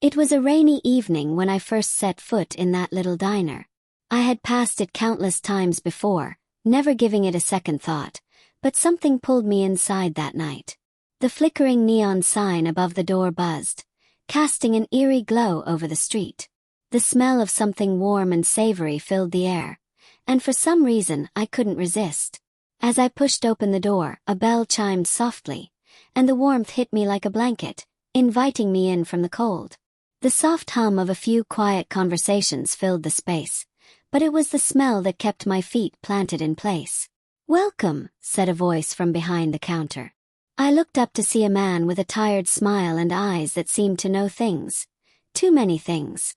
It was a rainy evening when I first set foot in that little diner. I had passed it countless times before, never giving it a second thought, but something pulled me inside that night. The flickering neon sign above the door buzzed, casting an eerie glow over the street. The smell of something warm and savory filled the air, and for some reason I couldn't resist. As I pushed open the door, a bell chimed softly, and the warmth hit me like a blanket, inviting me in from the cold. The soft hum of a few quiet conversations filled the space, but it was the smell that kept my feet planted in place. "Welcome," said a voice from behind the counter. I looked up to see a man with a tired smile and eyes that seemed to know things. Too many things.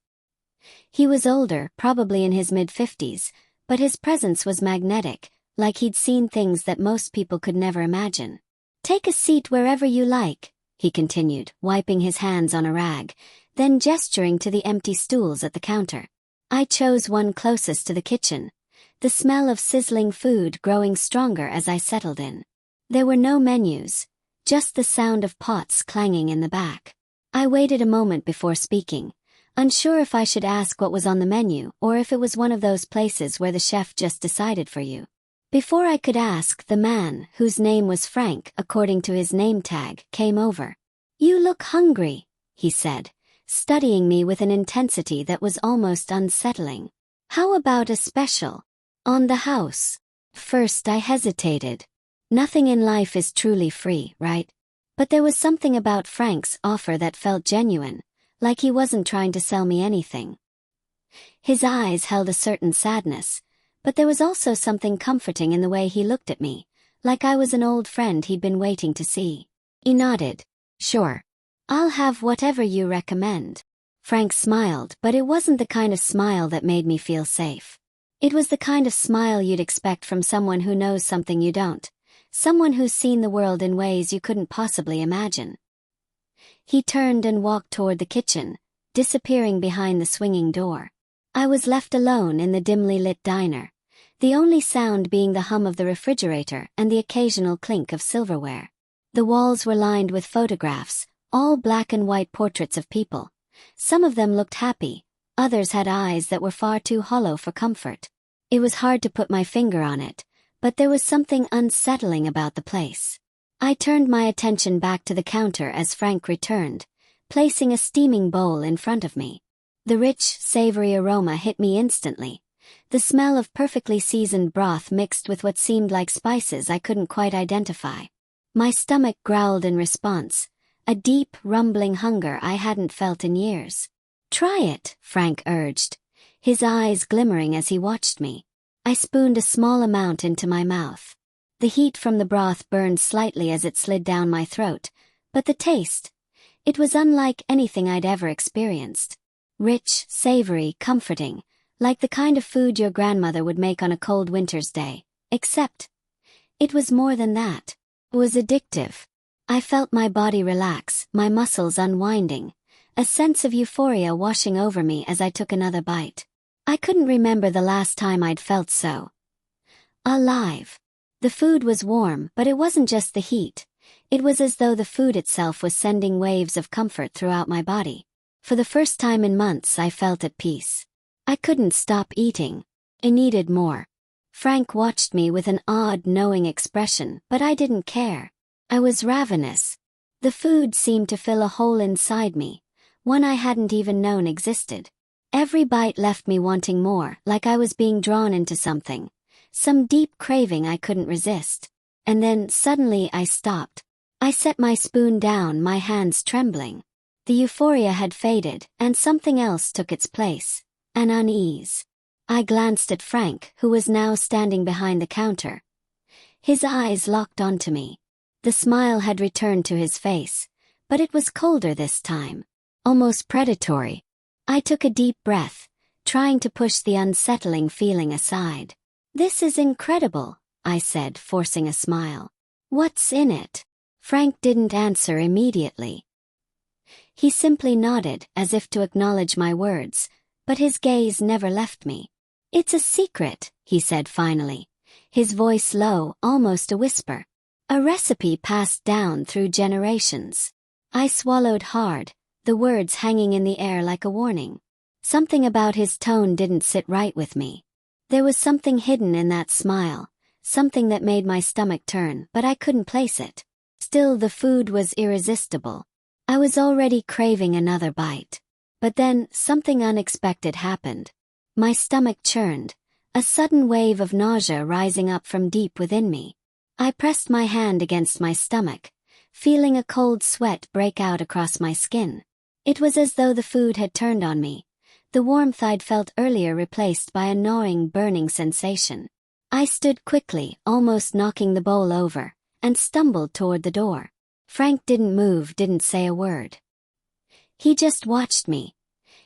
He was older, probably in his mid-50s, but his presence was magnetic, like he'd seen things that most people could never imagine. "Take a seat wherever you like," he continued, wiping his hands on a rag, then gesturing to the empty stools at the counter. I chose one closest to the kitchen, the smell of sizzling food growing stronger as I settled in. There were no menus, just the sound of pots clanging in the back. I waited a moment before speaking, unsure if I should ask what was on the menu or if it was one of those places where the chef just decided for you. Before I could ask, the man, whose name was Frank according to his name tag, came over. "You look hungry," he said, studying me with an intensity that was almost unsettling. "How about a special on the house?" First I hesitated. Nothing in life is truly free, right? But there was something about Frank's offer that felt genuine, like he wasn't trying to sell me anything. His eyes held a certain sadness, but there was also something comforting in the way he looked at me, like I was an old friend he'd been waiting to see. He nodded. "Sure. I'll have whatever you recommend." Frank smiled, but it wasn't the kind of smile that made me feel safe. It was the kind of smile you'd expect from someone who knows something you don't, someone who's seen the world in ways you couldn't possibly imagine. He turned and walked toward the kitchen, disappearing behind the swinging door. I was left alone in the dimly lit diner, the only sound being the hum of the refrigerator and the occasional clink of silverware. The walls were lined with photographs, all black and white portraits of people. Some of them looked happy, others had eyes that were far too hollow for comfort. It was hard to put my finger on it, but there was something unsettling about the place. I turned my attention back to the counter as Frank returned, placing a steaming bowl in front of me. The rich, savory aroma hit me instantly, the smell of perfectly seasoned broth mixed with what seemed like spices I couldn't quite identify. My stomach growled in response, a deep, rumbling hunger I hadn't felt in years. "Try it," Frank urged, his eyes glimmering as he watched me. I spooned a small amount into my mouth. The heat from the broth burned slightly as it slid down my throat, but the taste, it was unlike anything I'd ever experienced. Rich, savory, comforting, like the kind of food your grandmother would make on a cold winter's day, except it was more than that. It was addictive. I felt my body relax, my muscles unwinding, a sense of euphoria washing over me as I took another bite. I couldn't remember the last time I'd felt so alive. The food was warm, but it wasn't just the heat. It was as though the food itself was sending waves of comfort throughout my body. For the first time in months I felt at peace. I couldn't stop eating. I needed more. Frank watched me with an odd, knowing expression, but I didn't care. I was ravenous. The food seemed to fill a hole inside me, one I hadn't even known existed. Every bite left me wanting more, like I was being drawn into something, some deep craving I couldn't resist. And then, suddenly I stopped. I set my spoon down, my hands trembling. The euphoria had faded, and something else took its place, an unease. I glanced at Frank, who was now standing behind the counter. His eyes locked onto me. The smile had returned to his face, but it was colder this time, almost predatory. I took a deep breath, trying to push the unsettling feeling aside. "This is incredible," I said, forcing a smile. "What's in it?" Frank didn't answer immediately. He simply nodded, as if to acknowledge my words, but his gaze never left me. "It's a secret," he said finally, his voice low, almost a whisper. "A recipe passed down through generations." I swallowed hard, the words hanging in the air like a warning. Something about his tone didn't sit right with me. There was something hidden in that smile, something that made my stomach turn, but I couldn't place it. Still, the food was irresistible. I was already craving another bite. But then, something unexpected happened. My stomach churned, a sudden wave of nausea rising up from deep within me. I pressed my hand against my stomach, feeling a cold sweat break out across my skin. It was as though the food had turned on me. The warmth I'd felt earlier replaced by a gnawing, burning sensation. I stood quickly, almost knocking the bowl over, and stumbled toward the door. Frank didn't move, didn't say a word. He just watched me,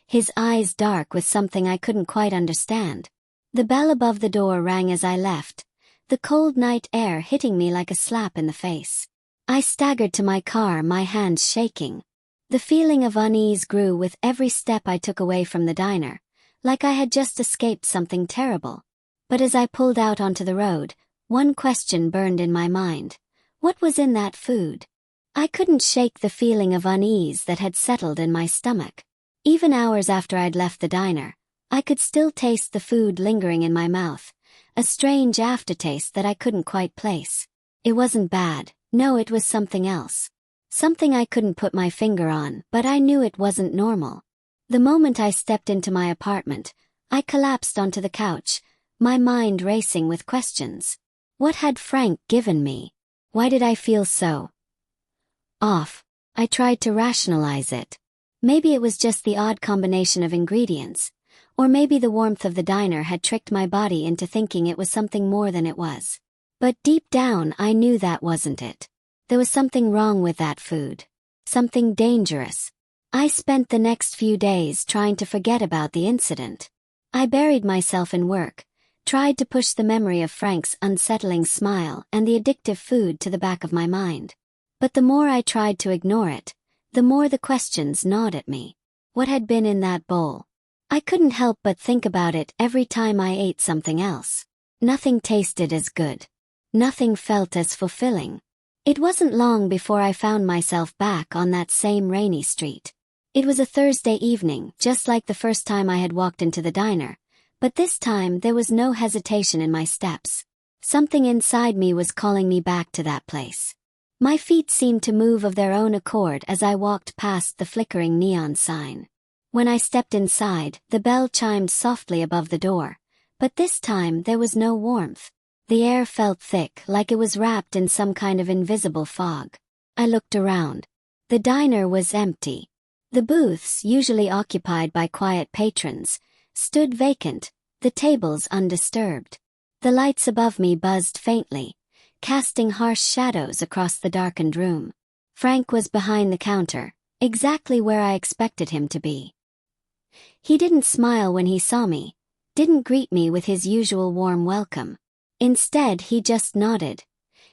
his eyes dark with something I couldn't quite understand. The bell above the door rang as I left, the cold night air hitting me like a slap in the face. I staggered to my car, my hands shaking. The feeling of unease grew with every step I took away from the diner, like I had just escaped something terrible. But as I pulled out onto the road, one question burned in my mind. What was in that food? I couldn't shake the feeling of unease that had settled in my stomach. Even hours after I'd left the diner, I could still taste the food lingering in my mouth, a strange aftertaste that I couldn't quite place. It wasn't bad, no, it was something else. Something I couldn't put my finger on, but I knew it wasn't normal. The moment I stepped into my apartment, I collapsed onto the couch, my mind racing with questions. What had Frank given me? Why did I feel so off? I tried to rationalize it. Maybe it was just the odd combination of ingredients, or maybe the warmth of the diner had tricked my body into thinking it was something more than it was. But deep down I knew that wasn't it. There was something wrong with that food. Something dangerous. I spent the next few days trying to forget about the incident. I buried myself in work, tried to push the memory of Frank's unsettling smile and the addictive food to the back of my mind. But the more I tried to ignore it, the more the questions gnawed at me. What had been in that bowl? I couldn't help but think about it every time I ate something else. Nothing tasted as good. Nothing felt as fulfilling. It wasn't long before I found myself back on that same rainy street. It was a Thursday evening, just like the first time I had walked into the diner, but this time there was no hesitation in my steps. Something inside me was calling me back to that place. My feet seemed to move of their own accord as I walked past the flickering neon sign. When I stepped inside, the bell chimed softly above the door, but this time there was no warmth. The air felt thick, like it was wrapped in some kind of invisible fog. I looked around. The diner was empty. The booths, usually occupied by quiet patrons, stood vacant, the tables undisturbed. The lights above me buzzed faintly, casting harsh shadows across the darkened room. Frank was behind the counter, exactly where I expected him to be. He didn't smile when he saw me, didn't greet me with his usual warm welcome. Instead, he just nodded,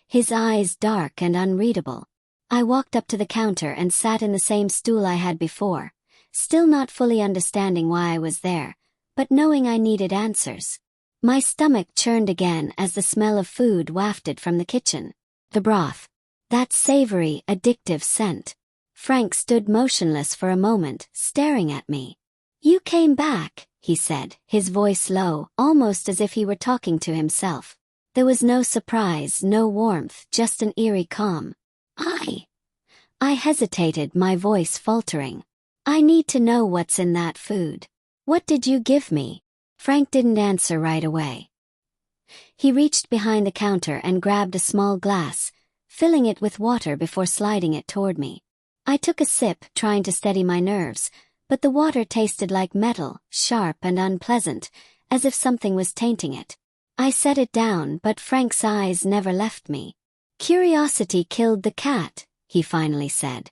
his eyes dark and unreadable. I walked up to the counter and sat in the same stool I had before, still not fully understanding why I was there, but knowing I needed answers. My stomach churned again as the smell of food wafted from the kitchen. The broth. That savory, addictive scent. Frank stood motionless for a moment, staring at me. "You came back," he said, his voice low, almost as if he were talking to himself. There was no surprise, no warmth, just an eerie calm. I hesitated, my voice faltering. "I need to know what's in that food. What did you give me?" Frank didn't answer right away. He reached behind the counter and grabbed a small glass, filling it with water before sliding it toward me. I took a sip, trying to steady my nerves, but the water tasted like metal, sharp and unpleasant, as if something was tainting it. I set it down, but Frank's eyes never left me. "Curiosity killed the cat," he finally said.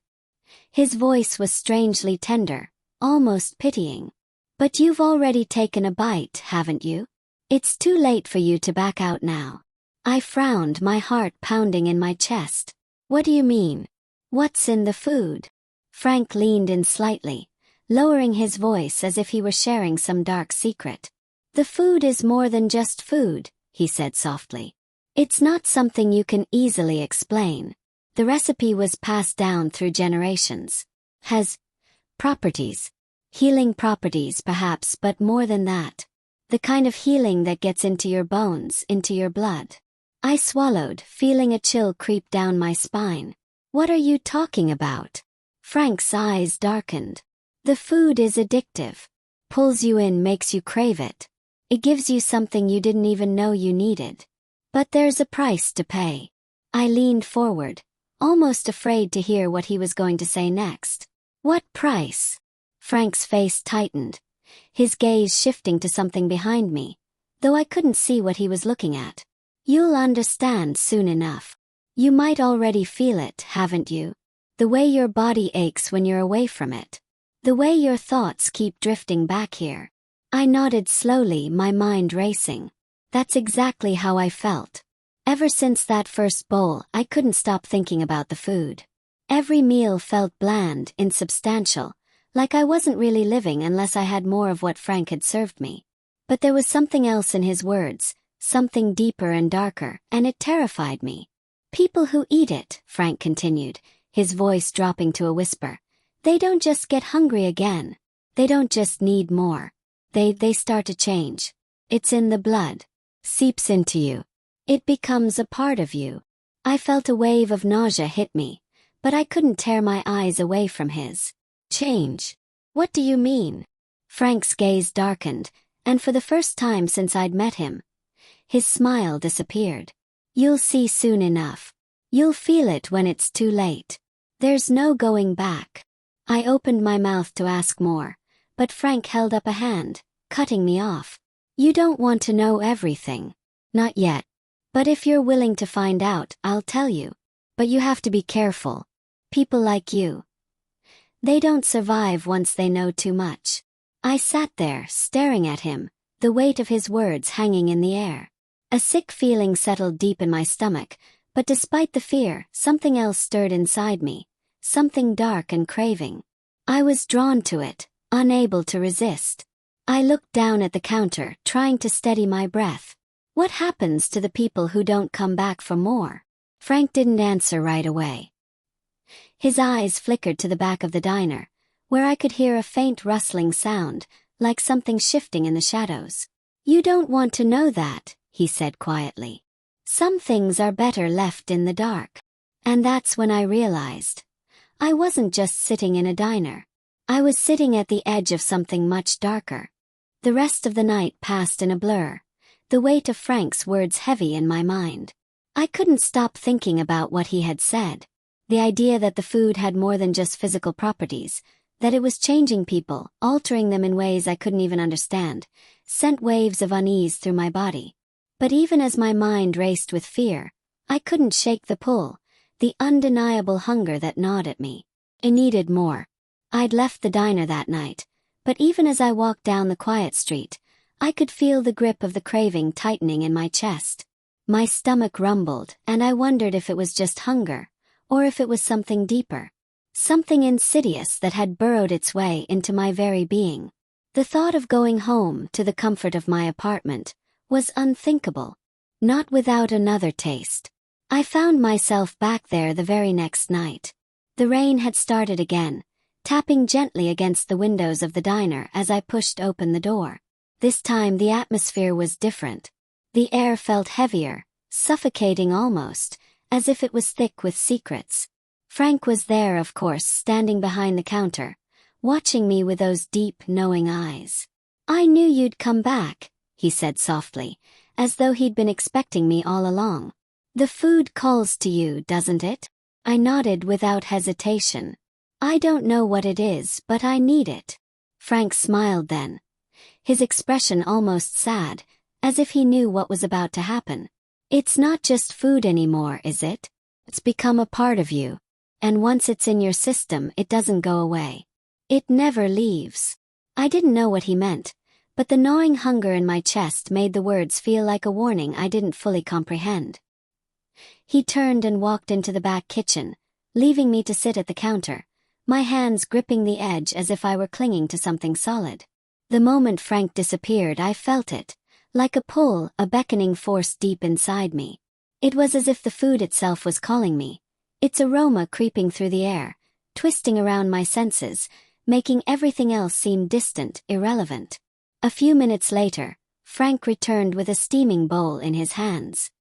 His voice was strangely tender, almost pitying. "But you've already taken a bite, haven't you? It's too late for you to back out now." I frowned, my heart pounding in my chest. "What do you mean? What's in the food?" Frank leaned in slightly, lowering his voice as if he were sharing some dark secret. "The food is more than just food," he said softly. "It's not something you can easily explain. The recipe was passed down through generations. Has Properties. Healing properties perhaps, but more than that. The kind of healing that gets into your bones, into your blood. I swallowed, feeling a chill creep down my spine. What are you talking about? Frank's eyes darkened. The food is addictive. Pulls you in, makes you crave it. It gives you something you didn't even know you needed. But there's a price to pay. I leaned forward, almost afraid to hear what he was going to say next. What price? Frank's face tightened, his gaze shifting to something behind me, though I couldn't see what he was looking at. You'll understand soon enough. You might already feel it, haven't you? The way your body aches when you're away from it. The way your thoughts keep drifting back here. I nodded slowly, my mind racing. That's exactly how I felt. Ever since that first bowl, I couldn't stop thinking about the food. Every meal felt bland, insubstantial, like I wasn't really living unless I had more of what Frank had served me. But there was something else in his words, something deeper and darker, and it terrified me. People who eat it, Frank continued, his voice dropping to a whisper, they don't just get hungry again. They don't just need more. They start to change. It's in the blood. Seeps into you. It becomes a part of you. I felt a wave of nausea hit me, but I couldn't tear my eyes away from his. Change? What do you mean? Frank's gaze darkened, and for the first time since I'd met him, his smile disappeared. You'll see soon enough. You'll feel it when it's too late. There's no going back. I opened my mouth to ask more, but Frank held up a hand, cutting me off. You don't want to know everything. Not yet. But if you're willing to find out, I'll tell you. But you have to be careful. People like you. They don't survive once they know too much. I sat there, staring at him, the weight of his words hanging in the air. A sick feeling settled deep in my stomach, but despite the fear, something else stirred inside me, something dark and craving. I was drawn to it, unable to resist. I looked down at the counter, trying to steady my breath. What happens to the people who don't come back for more? Frank didn't answer right away. His eyes flickered to the back of the diner, where I could hear a faint rustling sound, like something shifting in the shadows. You don't want to know that, he said quietly. Some things are better left in the dark. And that's when I realized. I wasn't just sitting in a diner. I was sitting at the edge of something much darker. The rest of the night passed in a blur, the weight of Frank's words heavy in my mind. I couldn't stop thinking about what he had said. The idea that the food had more than just physical properties, that it was changing people, altering them in ways I couldn't even understand, sent waves of unease through my body. But even as my mind raced with fear, I couldn't shake the pull, the undeniable hunger that gnawed at me. I needed more. I'd left the diner that night, but even as I walked down the quiet street, I could feel the grip of the craving tightening in my chest. My stomach rumbled, and I wondered if it was just hunger, or if it was something deeper. Something insidious that had burrowed its way into my very being. The thought of going home to the comfort of my apartment was unthinkable. Not without another taste. I found myself back there the very next night. The rain had started again, tapping gently against the windows of the diner as I pushed open the door. This time the atmosphere was different. The air felt heavier, suffocating almost, as if it was thick with secrets. Frank was there, of course, standing behind the counter, watching me with those deep, knowing eyes. I knew you'd come back, he said softly, as though he'd been expecting me all along. The food calls to you, doesn't it? I nodded without hesitation. I don't know what it is, but I need it. Frank smiled then, his expression almost sad, as if he knew what was about to happen. It's not just food anymore, is it? It's become a part of you. And once it's in your system, it doesn't go away. It never leaves. I didn't know what he meant, but the gnawing hunger in my chest made the words feel like a warning I didn't fully comprehend. He turned and walked into the back kitchen, leaving me to sit at the counter, my hands gripping the edge as if I were clinging to something solid. The moment Frank disappeared, I felt it, like a pull, a beckoning force deep inside me. It was as if the food itself was calling me, its aroma creeping through the air, twisting around my senses, making everything else seem distant, irrelevant. A few minutes later, Frank returned with a steaming bowl in his hands.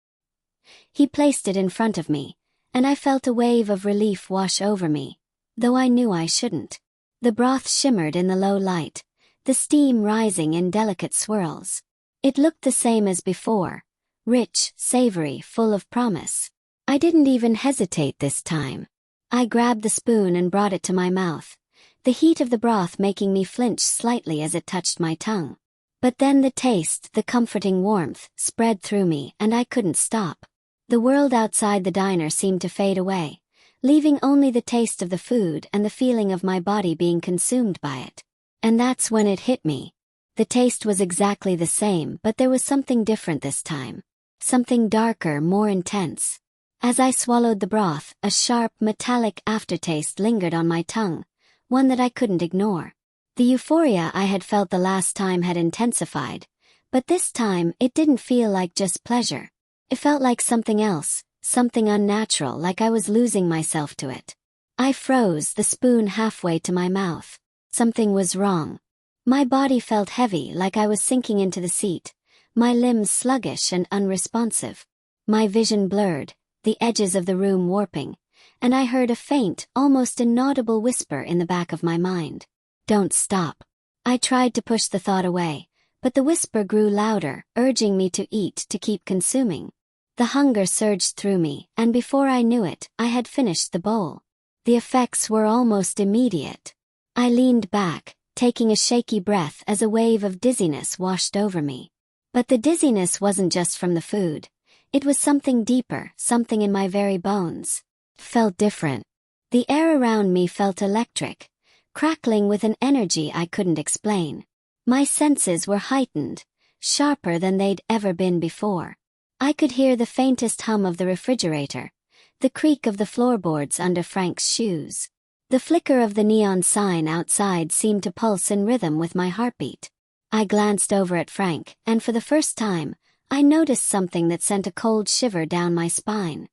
He placed it in front of me, and I felt a wave of relief wash over me, though I knew I shouldn't. The broth shimmered in the low light, the steam rising in delicate swirls. It looked the same as before, rich, savory, full of promise. I didn't even hesitate this time. I grabbed the spoon and brought it to my mouth, the heat of the broth making me flinch slightly as it touched my tongue. But then the taste, the comforting warmth, spread through me and I couldn't stop. The world outside the diner seemed to fade away, leaving only the taste of the food and the feeling of my body being consumed by it. And that's when it hit me. The taste was exactly the same, but there was something different this time. Something darker, more intense. As I swallowed the broth, a sharp, metallic aftertaste lingered on my tongue, one that I couldn't ignore. The euphoria I had felt the last time had intensified, but this time it didn't feel like just pleasure. It felt like something else, something unnatural, like I was losing myself to it. I froze, the spoon halfway to my mouth. Something was wrong. My body felt heavy, like I was sinking into the seat, my limbs sluggish and unresponsive. My vision blurred, the edges of the room warping, and I heard a faint, almost inaudible whisper in the back of my mind. Don't stop. I tried to push the thought away, but the whisper grew louder, urging me to eat, to keep consuming. The hunger surged through me, and before I knew it, I had finished the bowl. The effects were almost immediate. I leaned back, taking a shaky breath as a wave of dizziness washed over me. But the dizziness wasn't just from the food. It was something deeper, something in my very bones. It felt different. The air around me felt electric, crackling with an energy I couldn't explain. My senses were heightened, sharper than they'd ever been before. I could hear the faintest hum of the refrigerator, the creak of the floorboards under Frank's shoes. The flicker of the neon sign outside seemed to pulse in rhythm with my heartbeat. I glanced over at Frank, and for the first time, I noticed something that sent a cold shiver down my spine.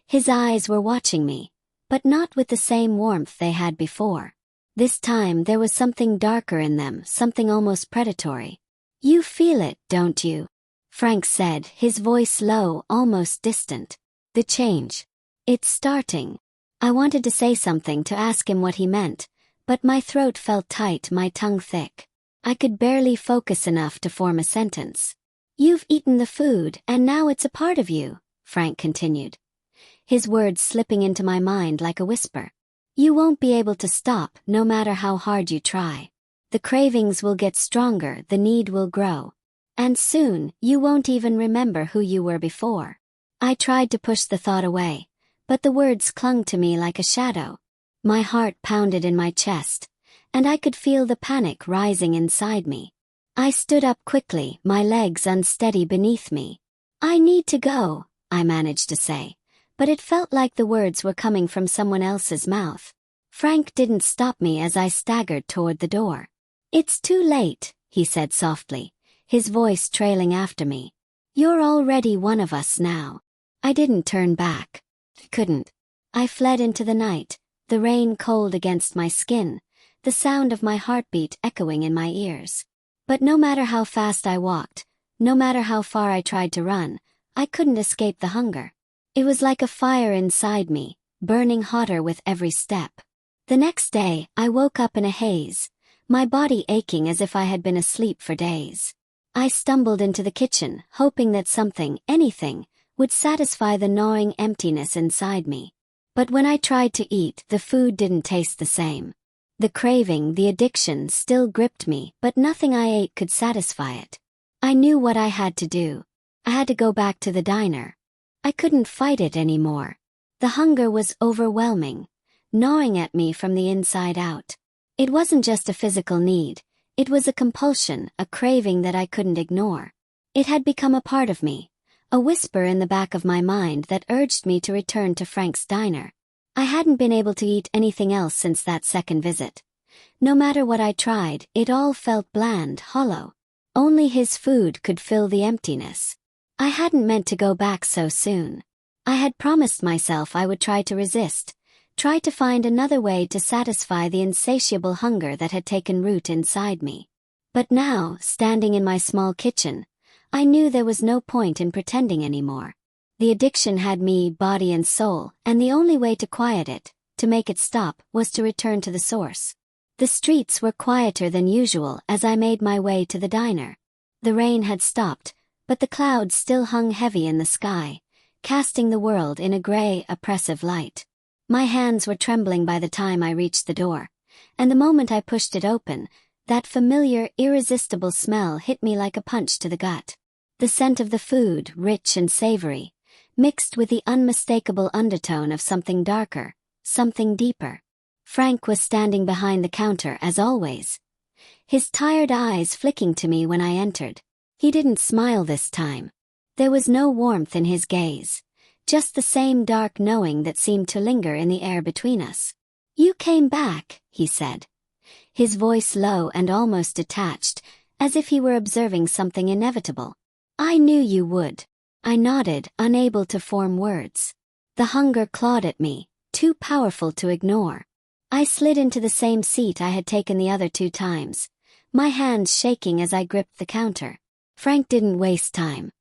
His eyes were watching me, but not with the same warmth they had before. This time there was something darker in them, something almost predatory. "You feel it, don't you?" Frank said, his voice low, almost distant. "The change. It's starting." I wanted to say something, to ask him what he meant, but my throat felt tight, my tongue thick. I could barely focus enough to form a sentence. "You've eaten the food, and now it's a part of you," Frank continued, his words slipping into my mind like a whisper. "You won't be able to stop, no matter how hard you try. The cravings will get stronger, the need will grow. And soon, you won't even remember who you were before." I tried to push the thought away, but the words clung to me like a shadow. My heart pounded in my chest, and I could feel the panic rising inside me. I stood up quickly, my legs unsteady beneath me. "I need to go," I managed to say, but it felt like the words were coming from someone else's mouth. Frank didn't stop me as I staggered toward the door. "It's too late," he said softly, his voice trailing after me. "You're already one of us now." I didn't turn back. Couldn't. I fled into the night, the rain cold against my skin, the sound of my heartbeat echoing in my ears. But no matter how fast I walked, no matter how far I tried to run, I couldn't escape the hunger. It was like a fire inside me, burning hotter with every step. The next day, I woke up in a haze, my body aching as if I had been asleep for days. I stumbled into the kitchen, hoping that something, anything, would satisfy the gnawing emptiness inside me. But when I tried to eat, the food didn't taste the same. The craving, the addiction still gripped me, but nothing I ate could satisfy it. I knew what I had to do. I had to go back to the diner. I couldn't fight it anymore. The hunger was overwhelming, gnawing at me from the inside out. It wasn't just a physical need, it was a compulsion, a craving that I couldn't ignore. It had become a part of me, a whisper in the back of my mind that urged me to return to Frank's diner. I hadn't been able to eat anything else since that second visit. No matter what I tried, it all felt bland, hollow. Only his food could fill the emptiness. I hadn't meant to go back so soon. I had promised myself I would try to resist, tried to find another way to satisfy the insatiable hunger that had taken root inside me. But now, standing in my small kitchen, I knew there was no point in pretending anymore. The addiction had me, body and soul, and the only way to quiet it, to make it stop, was to return to the source. The streets were quieter than usual as I made my way to the diner. The rain had stopped, but the clouds still hung heavy in the sky, casting the world in a gray, oppressive light. My hands were trembling by the time I reached the door, and the moment I pushed it open, that familiar, irresistible smell hit me like a punch to the gut. The scent of the food, rich and savory, mixed with the unmistakable undertone of something darker, something deeper. Frank was standing behind the counter as always, his tired eyes flicking to me when I entered. He didn't smile this time. There was no warmth in his gaze, just the same dark knowing that seemed to linger in the air between us. "You came back," he said, his voice low and almost detached, as if he were observing something inevitable. "I knew you would." I nodded, unable to form words. The hunger clawed at me, too powerful to ignore. I slid into the same seat I had taken the other 2 times, my hands shaking as I gripped the counter. Frank didn't waste time.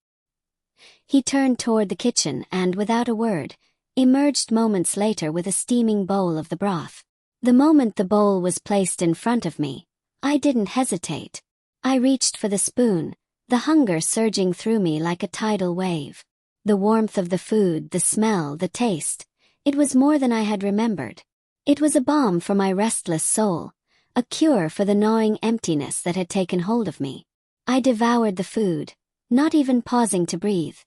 He turned toward the kitchen and, without a word, emerged moments later with a steaming bowl of the broth. The moment the bowl was placed in front of me, I didn't hesitate. I reached for the spoon, the hunger surging through me like a tidal wave. The warmth of the food, the smell, the taste, it was more than I had remembered. It was a balm for my restless soul, a cure for the gnawing emptiness that had taken hold of me. I devoured the food, not even pausing to breathe,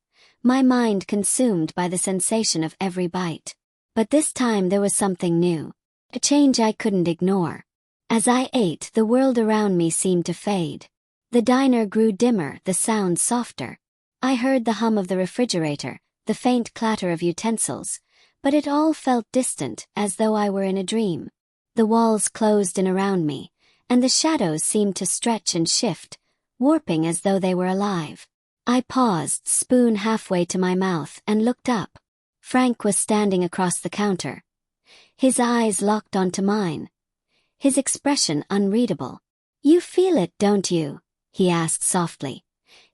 my mind consumed by the sensation of every bite. But this time there was something new, a change I couldn't ignore. As I ate, the world around me seemed to fade. The diner grew dimmer, the sound softer. I heard the hum of the refrigerator, the faint clatter of utensils, but it all felt distant, as though I were in a dream. The walls closed in around me, and the shadows seemed to stretch and shift, warping as though they were alive. I paused, spoon halfway to my mouth, and looked up. Frank was standing across the counter, his eyes locked onto mine, his expression unreadable. "You feel it, don't you?" he asked softly,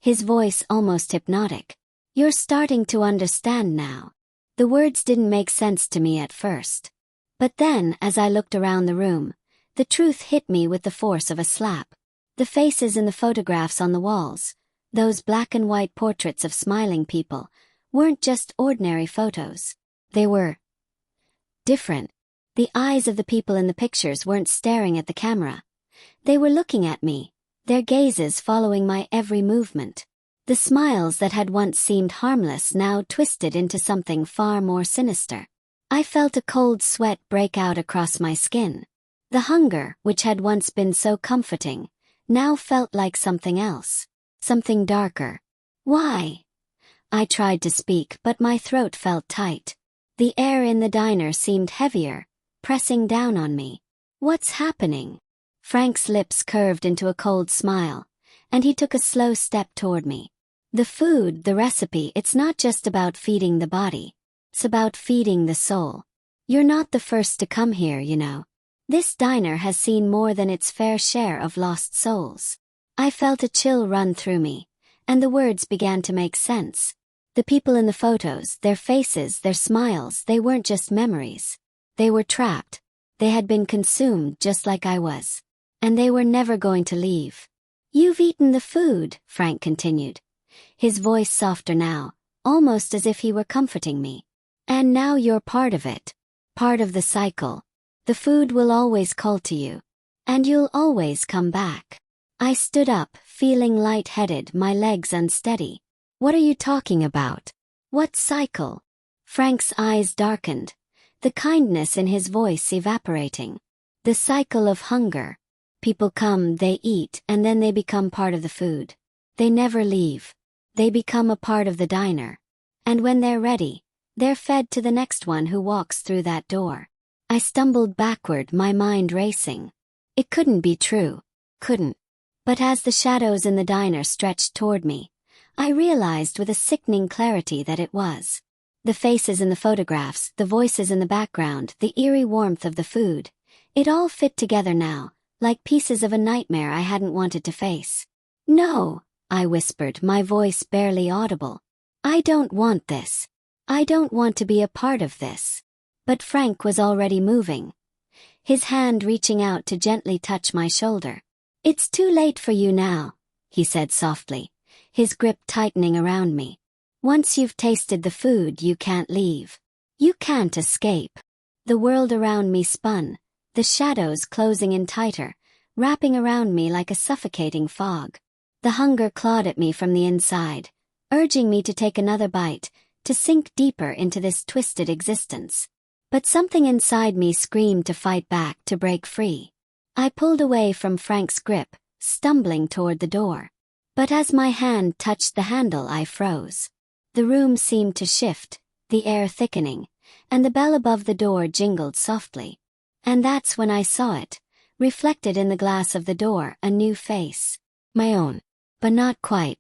his voice almost hypnotic. "You're starting to understand now." The words didn't make sense to me at first. But then, as I looked around the room, the truth hit me with the force of a slap. The faces in the photographs on the walls, those black and white portraits of smiling people, weren't just ordinary photos. They were different. The eyes of the people in the pictures weren't staring at the camera. They were looking at me, their gazes following my every movement. The smiles that had once seemed harmless now twisted into something far more sinister. I felt a cold sweat break out across my skin. The hunger, which had once been so comforting, now felt like something else, something darker. "Why?" I tried to speak, but my throat felt tight. The air in the diner seemed heavier, pressing down on me. "What's happening?" Frank's lips curved into a cold smile, and he took a slow step toward me. "The food, the recipe, it's not just about feeding the body. It's about feeding the soul. You're not the first to come here, you know. This diner has seen more than its fair share of lost souls." I felt a chill run through me, and the words began to make sense. The people in the photos, their faces, their smiles, they weren't just memories. They were trapped. They had been consumed just like I was. And they were never going to leave. "You've eaten the food," Frank continued, his voice softer now, almost as if he were comforting me. "And now you're part of it. Part of the cycle. The food will always call to you. And you'll always come back." I stood up, feeling lightheaded, my legs unsteady. "What are you talking about? What cycle?" Frank's eyes darkened, the kindness in his voice evaporating. "The cycle of hunger. People come, they eat, and then they become part of the food. They never leave. They become a part of the diner. And when they're ready, they're fed to the next one who walks through that door." I stumbled backward, my mind racing. It couldn't be true. Couldn't. But as the shadows in the diner stretched toward me, I realized with a sickening clarity that it was. The faces in the photographs, the voices in the background, the eerie warmth of the food. It all fit together now, like pieces of a nightmare I hadn't wanted to face. "No," I whispered, my voice barely audible. "I don't want this. I don't want to be a part of this." But Frank was already moving, his hand reaching out to gently touch my shoulder. "It's too late for you now," he said softly, his grip tightening around me. "Once you've tasted the food, you can't leave. You can't escape." The world around me spun, the shadows closing in tighter, wrapping around me like a suffocating fog. The hunger clawed at me from the inside, urging me to take another bite, to sink deeper into this twisted existence. But something inside me screamed to fight back, to break free. I pulled away from Frank's grip, stumbling toward the door. But as my hand touched the handle, I froze. The room seemed to shift, the air thickening, and the bell above the door jingled softly. And that's when I saw it, reflected in the glass of the door, a new face. My own. But not quite.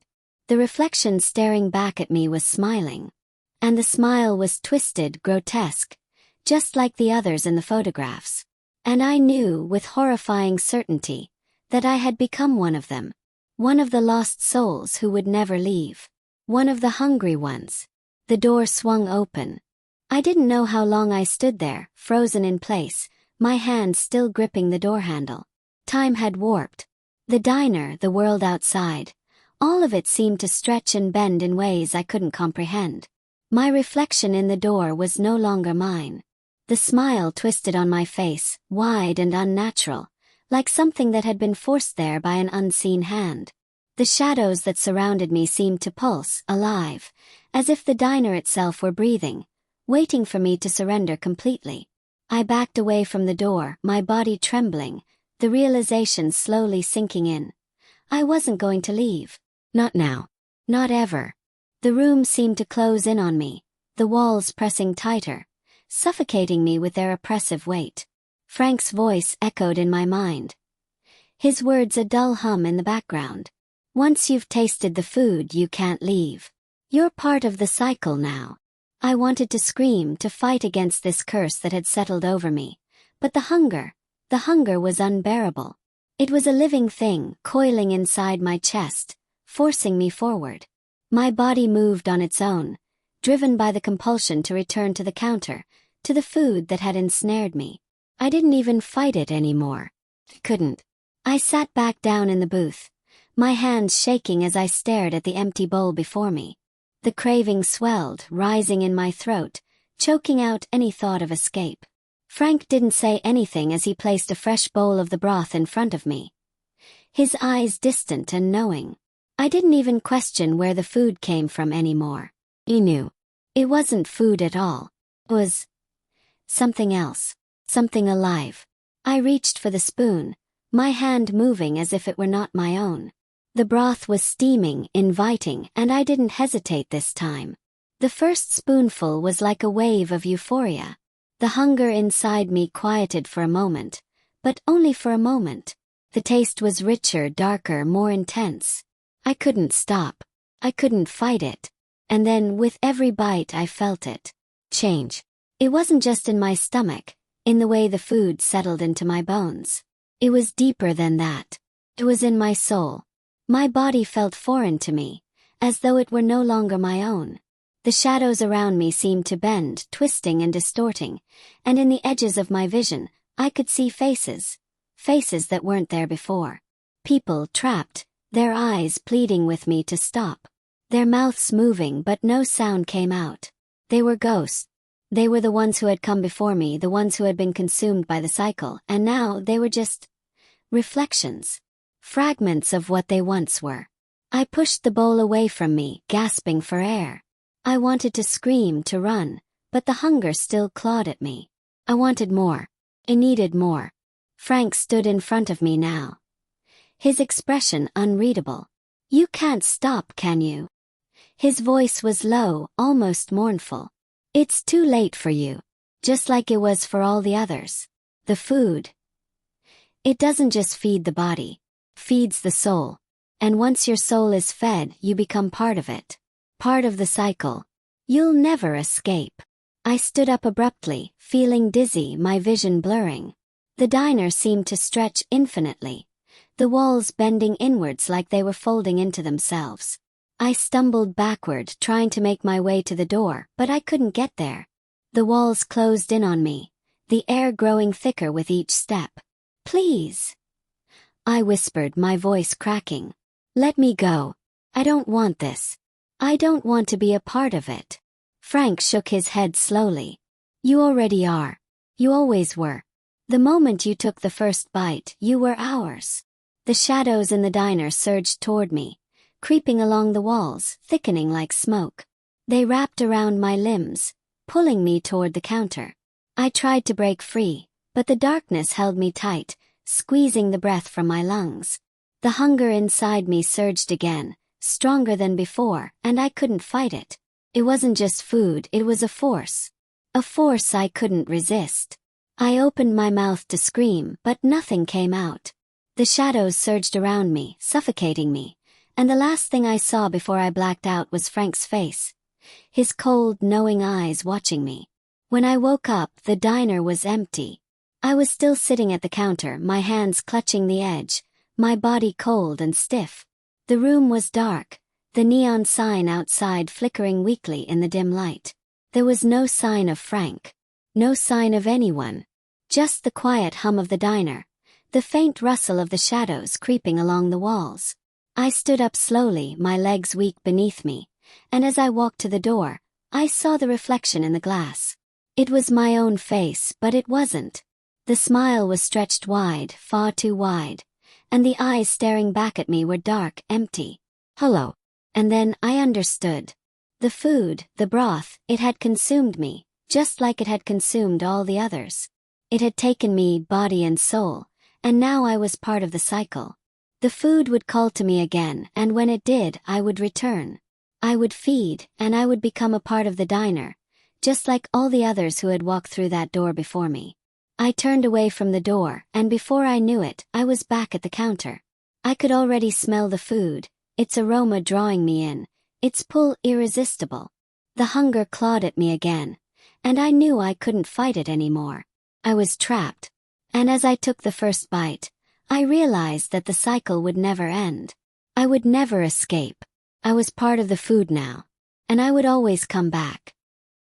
The reflection staring back at me was smiling. And the smile was twisted, grotesque, just like the others in the photographs. And I knew, with horrifying certainty, that I had become one of them. One of the lost souls who would never leave. One of the hungry ones. The door swung open. I didn't know how long I stood there, frozen in place, my hand still gripping the door handle. Time had warped. The diner, the world outside, all of it seemed to stretch and bend in ways I couldn't comprehend. My reflection in the door was no longer mine. The smile twisted on my face, wide and unnatural, like something that had been forced there by an unseen hand. The shadows that surrounded me seemed to pulse, alive, as if the diner itself were breathing, waiting for me to surrender completely. I backed away from the door, my body trembling, the realization slowly sinking in. I wasn't going to leave. Not now. Not ever. The room seemed to close in on me, the walls pressing tighter, suffocating me with their oppressive weight. Frank's voice echoed in my mind, his words a dull hum in the background. "Once you've tasted the food, you can't leave. You're part of the cycle now." I wanted to scream, to fight against this curse that had settled over me, but the hunger was unbearable. It was a living thing, coiling inside my chest, forcing me forward. My body moved on its own, driven by the compulsion to return to the counter, to the food that had ensnared me. I didn't even fight it anymore. Couldn't. I sat back down in the booth, my hands shaking as I stared at the empty bowl before me. The craving swelled, rising in my throat, choking out any thought of escape. Frank didn't say anything as he placed a fresh bowl of the broth in front of me, his eyes distant and knowing. I didn't even question where the food came from anymore. He knew. It wasn't food at all. It was something else. Something alive. I reached for the spoon, my hand moving as if it were not my own. The broth was steaming, inviting, and I didn't hesitate this time. The first spoonful was like a wave of euphoria. The hunger inside me quieted for a moment, but only for a moment. The taste was richer, darker, more intense. I couldn't stop. I couldn't fight it. And then, with every bite, I felt it change. It wasn't just in my stomach, in the way the food settled into my bones. It was deeper than that. It was in my soul. My body felt foreign to me, as though it were no longer my own. The shadows around me seemed to bend, twisting and distorting, and in the edges of my vision, I could see faces. Faces that weren't there before. People trapped, their eyes pleading with me to stop. Their mouths moving but no sound came out. They were ghosts. They were the ones who had come before me, the ones who had been consumed by the cycle, and now they were just reflections. Fragments of what they once were. I pushed the bowl away from me, gasping for air. I wanted to scream, to run, but the hunger still clawed at me. I wanted more. I needed more. Frank stood in front of me now, his expression unreadable. "You can't stop, can you?" His voice was low, almost mournful. "It's too late for you. Just like it was for all the others. The food. It doesn't just feed the body. Feeds the soul. And once your soul is fed, you become part of it. Part of the cycle. You'll never escape. I stood up abruptly, feeling dizzy, my vision blurring. The diner seemed to stretch infinitely, the walls bending inwards like they were folding into themselves. I stumbled backward, trying to make my way to the door, but I couldn't get there. The walls closed in on me, the air growing thicker with each step. Please, I whispered, my voice cracking. Let me go. I don't want this. I don't want to be a part of it. Frank shook his head slowly. You already are. You always were. The moment you took the first bite, you were ours. The shadows in the diner surged toward me, creeping along the walls, thickening like smoke. They wrapped around my limbs, pulling me toward the counter. I tried to break free, but the darkness held me tight, squeezing the breath from my lungs. The hunger inside me surged again, stronger than before, and I couldn't fight it. It wasn't just food, it was a force. A force I couldn't resist. I opened my mouth to scream, but nothing came out. The shadows surged around me, suffocating me, and the last thing I saw before I blacked out was Frank's face. His cold, knowing eyes watching me. When I woke up, the diner was empty. I was still sitting at the counter, my hands clutching the edge, my body cold and stiff. The room was dark, the neon sign outside flickering weakly in the dim light. There was no sign of Frank. No sign of anyone. Just the quiet hum of the diner, the faint rustle of the shadows creeping along the walls. I stood up slowly, my legs weak beneath me, and as I walked to the door, I saw the reflection in the glass. It was my own face, but it wasn't. The smile was stretched wide, far too wide, and the eyes staring back at me were dark, empty. Hello. And then I understood. The food, the broth, it had consumed me, just like it had consumed all the others. It had taken me, body and soul, and now I was part of the cycle. The food would call to me again, and when it did, I would return. I would feed, and I would become a part of the diner, just like all the others who had walked through that door before me. I turned away from the door, and before I knew it, I was back at the counter. I could already smell the food, its aroma drawing me in, its pull irresistible. The hunger clawed at me again, and I knew I couldn't fight it anymore. I was trapped. And as I took the first bite, I realized that the cycle would never end. I would never escape. I was part of the food now, and I would always come back.